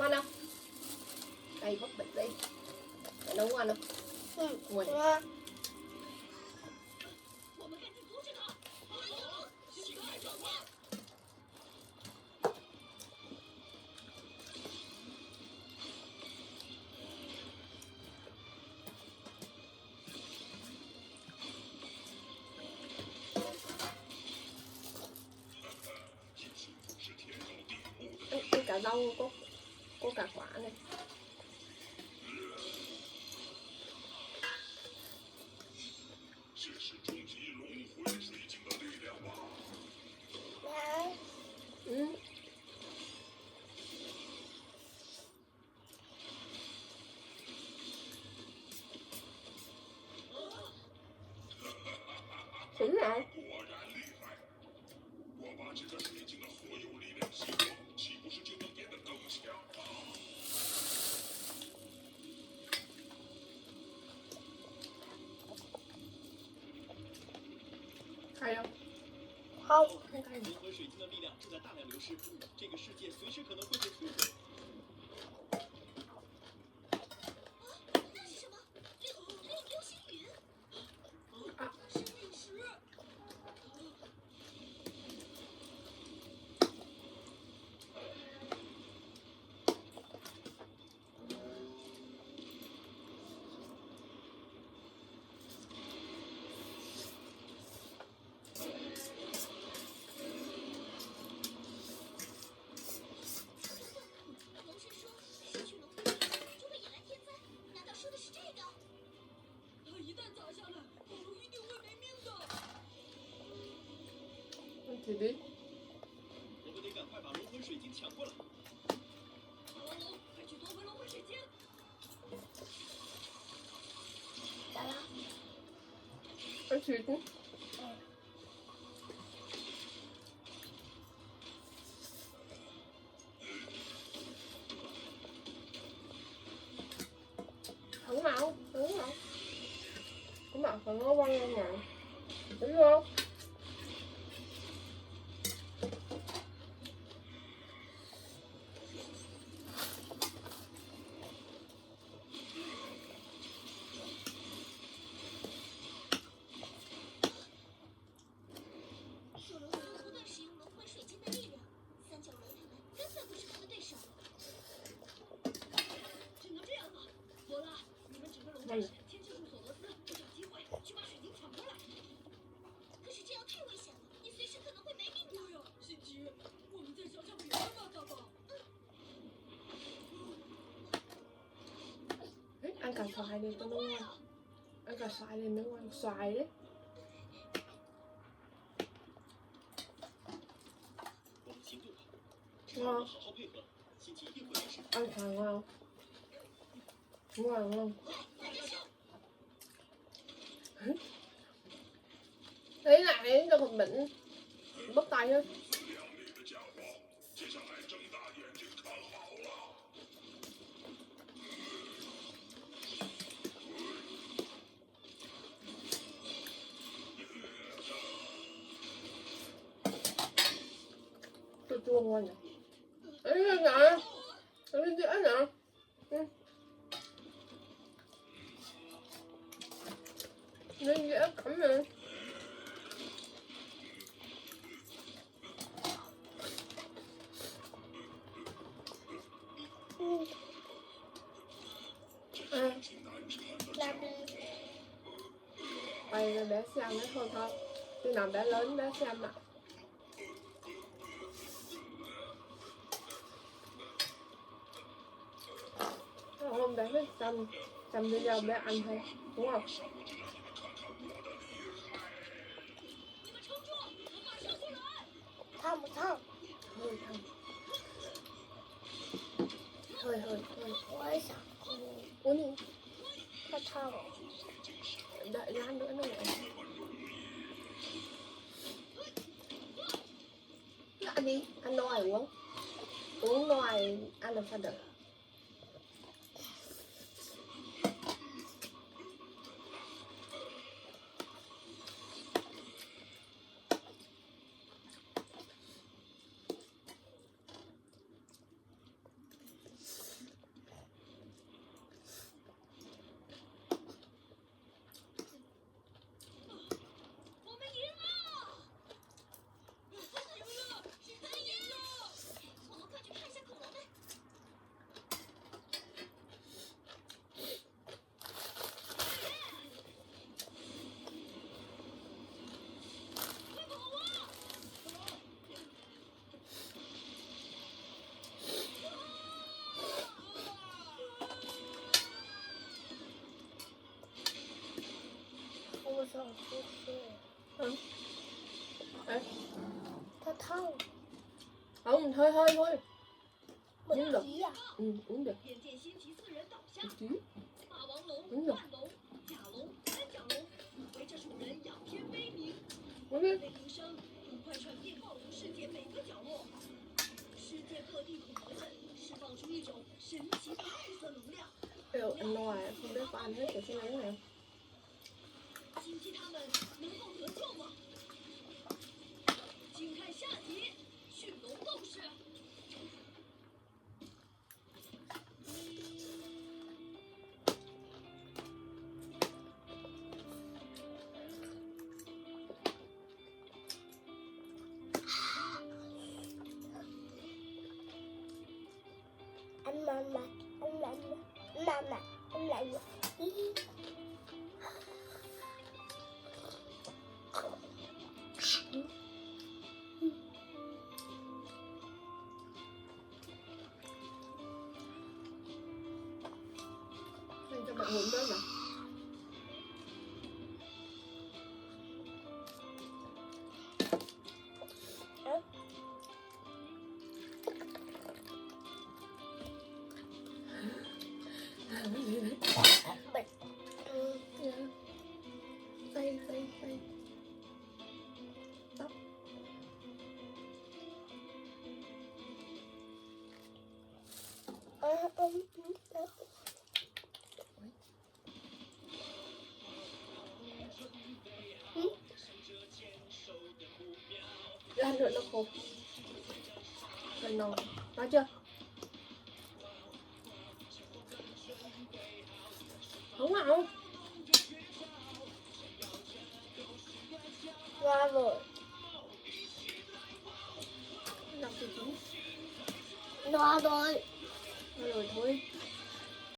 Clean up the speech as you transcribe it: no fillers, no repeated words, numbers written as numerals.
Ngon không? Đây bắp bịch đi. Mẹ nấu ngon không? Ngon. Ăn cả rau có cả quả này. Xíu nào. Hay không? Không. Không hay. 灵魂水晶的力量正在大量流失，这个世界随时可能会被摧毁。那是什么？流星雨？啊生命石。龙是说，失去龙魂就会引来天灾，难道说的是这个？它一旦砸下来，宝龙一定会没命的。 Ăn thịt đi. 我们得赶快把龙魂水晶抢过来。王龙，快去夺回龙魂水晶！咋了？ Ăn thịt đi. Thử màu, thử màu. Cái mặt còn nó quăng ra ngoài. Đúng không? Ăn cả xoài đi cho nó ngon. Ăn cả xoài thì nó ngon. Xoài đấy. 我们行动吧，只 Ngon 要我们 không? 好好配合，心情一定会没事。 Ăn xoài ngon không? Ngon không? Thấy lại cho còn bệnh bóc tay hết. Chua chua ngon nhỉ? Ấy nè, lên dĩa nè. Lên dĩa cắm nè. Làm đi. Bày ra bé xem đấy thôi thôi. Khi nào bé lớn bé xem ạ. Hôm bé biết chăm video bé ăn thôi, đúng không? 烫不烫？ Hơi thầm. Hơi. 我也想。 Uống đi. 太烫了。 Đợi lát nữa nó lại. Ăn đi, ăn no rồi uống. Uống no rồi ăn làm sao được. 想吃吃。Ừ. Ê, Nó thơm. không, thôi thôi thôi. Một Dính được. tí à? Ừ, uống được. 眼见先骑4人倒下 Một，tí. 霸王龙、嗯呐幻龙、甲龙、三角龙围着主人仰天悲鸣， Uống đi. 雷鸣声很快传遍暴龙世界每个角落。世界各地恐龙们释放出一种神奇的绿色能量， Ê, ăn no à, không biết có ăn hết cái này này. 今天他们能够得救吗？请看下集：驯龙斗士。 Ăn mặn mặn, ăn mặn mặn, ăn mặn mặn, ăn mặn mặn. Này cho bạn uống bớt mà. Bịch. Ừ. Dạ. Phay, phay, phay. Tóc. Lan nữa nó khô. Rồi nó. Nói chưa? Không không. Ra rồi. Đọc thì chín. No rồi. Rồi thôi.